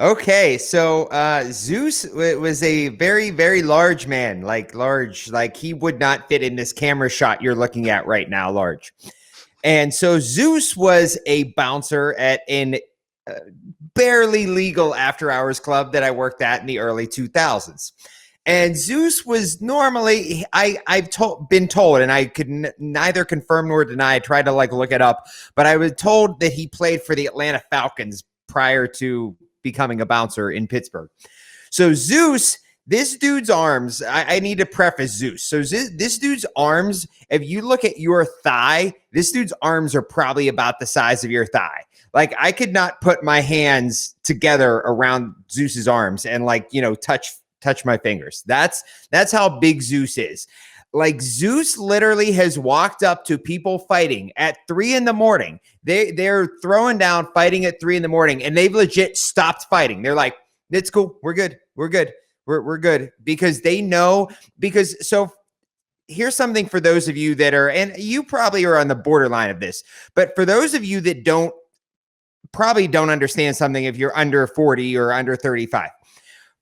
Okay, so Zeus was a very, very large man, like he would not fit in this camera shot you're looking at right now, large. And so Zeus was a bouncer at an barely legal after hours club that I worked at in the early 2000s. And Zeus was normally, I've been told, and I could neither confirm nor deny. I tried to look it up, but I was told that he played for the Atlanta Falcons prior to becoming a bouncer in Pittsburgh. So Zeus, this dude's arms, I need to preface Zeus. So this dude's arms, if you look at your thigh, this dude's arms are probably about the size of your thigh. Like, I could not put my hands together around Zeus's arms and touch my fingers. That's how big Zeus is. Like, Zeus literally has walked up to people fighting at 3 a.m. They're throwing down, fighting at 3 a.m, and they've legit stopped fighting. They're like, it's cool. We're good. We're good. We're good, because they know, so here's something for those of you that are, and you probably are on the borderline of this, but for those of you that probably don't understand something, if you're under 40 or under 35,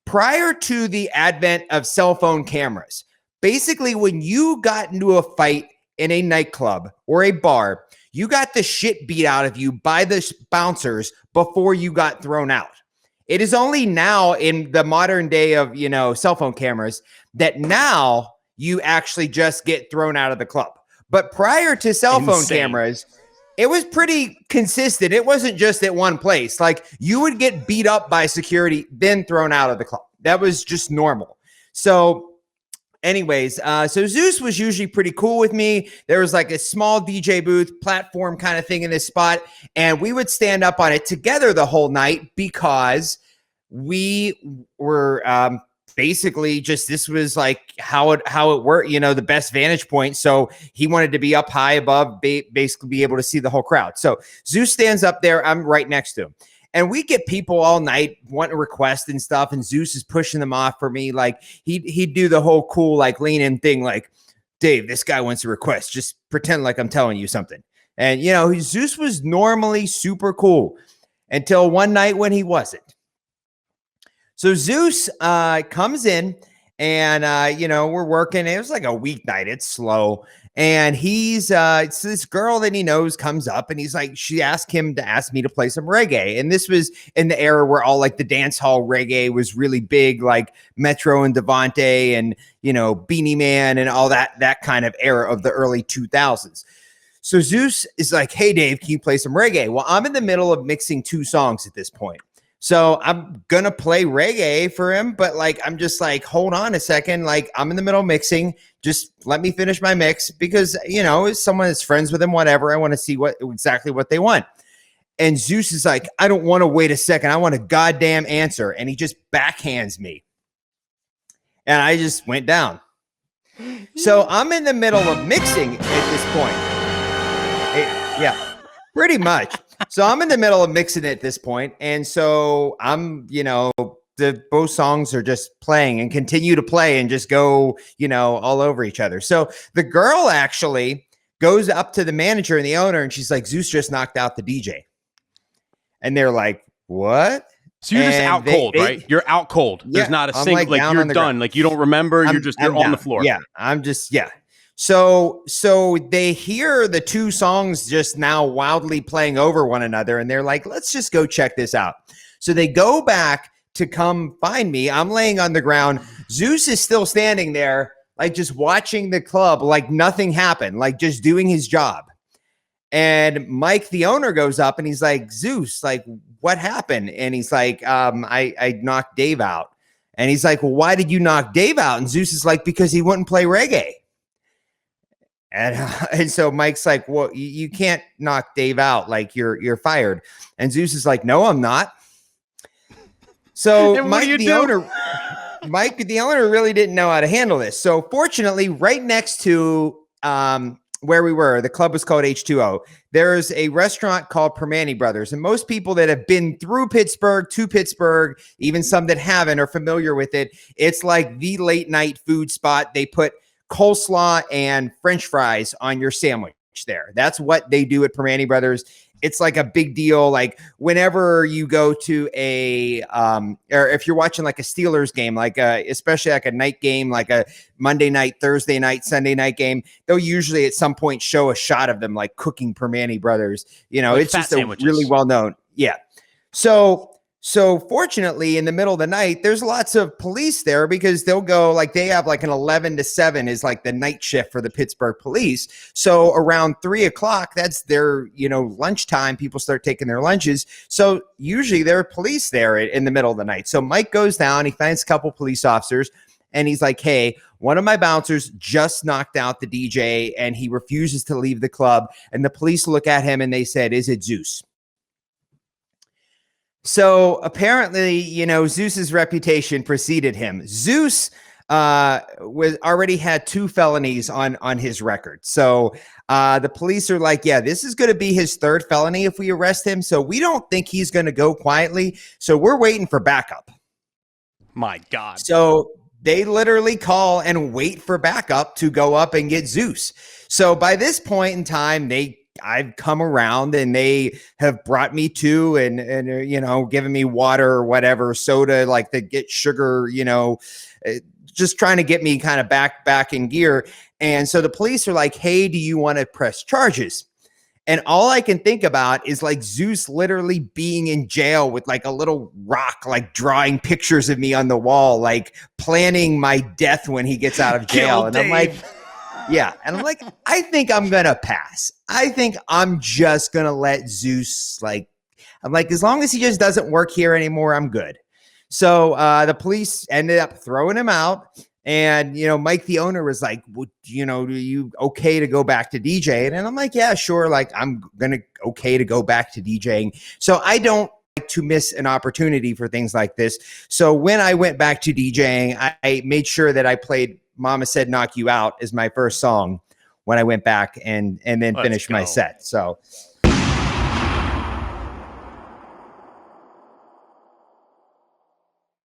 prior to the advent of cell phone cameras, basically, when you got into a fight in a nightclub or a bar, you got the shit beat out of you by the bouncers before you got thrown out. It is only now in the modern day of, cell phone cameras that now you actually just get thrown out of the club. But prior to cell phone cameras, it was pretty consistent. It wasn't just at one place. Like, you would get beat up by security, then thrown out of the club. That was just normal. So anyways, so Zeus was usually pretty cool with me. There was like a small DJ booth platform kind of thing in this spot, and we would stand up on it together the whole night because we were basically just, this was like how it worked, the best vantage point. So he wanted to be up high above, basically be able to see the whole crowd. So Zeus stands up there. I'm right next to him. And we get people all night wanting to request and stuff, and Zeus is pushing them off for me. Like, he'd do the whole cool, lean in thing, like, Dave, this guy wants a request. Just pretend like I'm telling you something. And, Zeus was normally super cool until one night when he wasn't. So Zeus comes in, and, we're working. It was like a weeknight. It's slow. And he's it's this girl that he knows comes up, and he's like, she asked him to ask me to play some reggae. And this was in the era where all the dance hall reggae was really big, like Metro and Devante and, Beanie Man and all that kind of era of the early 2000s. So Zeus is like, hey, Dave, can you play some reggae? Well, I'm in the middle of mixing 2 songs at this point. So I'm going to play reggae for him, but I'm just like, hold on a second. I'm in the middle of mixing. Just let me finish my mix because, as someone that's friends with him, whatever, I want to see exactly what they want. And Zeus is like, I don't want to wait a second. I want a goddamn answer. And he just backhands me. And I just went down. So I'm in the middle of mixing at this point. Yeah, pretty much. So I'm in the middle of mixing it at this point. And so I'm, both songs are just playing and continue to play and just go, all over each other. So the girl actually goes up to the manager and the owner, and she's like, Zeus just knocked out the DJ. And they're like, what? So you're just out cold, right? You're out cold. There's not a single, you're done. Ground. You don't remember. You're on the floor. Yeah. So they hear the 2 songs just now wildly playing over one another, and they're like, let's just go check this out. So they go back to come find me. I'm laying on the ground. Zeus is still standing there, just watching the club, nothing happened, just doing his job. And Mike, the owner, goes up and he's like, Zeus, what happened? And he's like, I knocked Dave out. And he's like, well, why did you knock Dave out? And Zeus is like, because he wouldn't play reggae. And so Mike's like, well, you can't knock Dave out. You're fired. And Zeus is like, no, I'm not. So Mike, the owner really didn't know how to handle this. So fortunately, right next to where we were, the club was called H2O. There's a restaurant called Permane Brothers. And most people that have been through Pittsburgh, to Pittsburgh, even some that haven't, are familiar with it. It's like the late night food spot. They put coleslaw and French fries on your sandwich there. That's what they do at Permane Brothers. it's like a big deal. Like whenever you go to a, or if you're watching like a Steelers game, like especially like a night game, like a Monday night, Thursday night, Sunday night game, they'll usually at some point show a shot of them like cooking Permane Brothers. You know, like it's just sandwiches. A really well known. Yeah. So fortunately, in the middle of the night, there's lots of police there because they'll go like they have like an 11 to 7 is like the night shift for the Pittsburgh police. So around 3 o'clock, that's their, you know, lunchtime. People start taking their lunches. So usually there are police there in the middle of the night. So Mike goes down, he finds a couple police officers, and he's like, hey, one of my bouncers just knocked out the DJ and he refuses to leave the club. And the police look at him and they said, is it Zeus? So apparently, you know, Zeus's reputation preceded him. Zeus already had 2 felonies on his record. So the police are like, yeah, this is going to be his 3rd felony if we arrest him. So we don't think he's going to go quietly. So we're waiting for backup. My God. So they literally call and wait for backup to go up and get Zeus. So by this point in time, I've come around and they have brought me to and you know, given me water or whatever, soda, like to get sugar, you know, just trying to get me kind of back in gear. And so the police are like, hey, do you want to press charges? And all I can think about is like Zeus literally being in jail with like a little rock, like drawing pictures of me on the wall, like planning my death when he gets out of jail. And I'm like, yeah. And I'm like, I think I'm going to pass. I think I'm just going to let Zeus, like, I'm like, as long as he just doesn't work here anymore, I'm good. So the police ended up throwing him out. And, you know, Mike, the owner, was like, well, you know, are you okay to go back to DJing? And I'm like, yeah, sure. Like, I'm going to okay to go back to DJing. So I don't like to miss an opportunity for things like this. So when I went back to DJing, I made sure that I played Mama Said Knock You Out as my first song when I went back and then finished my set. So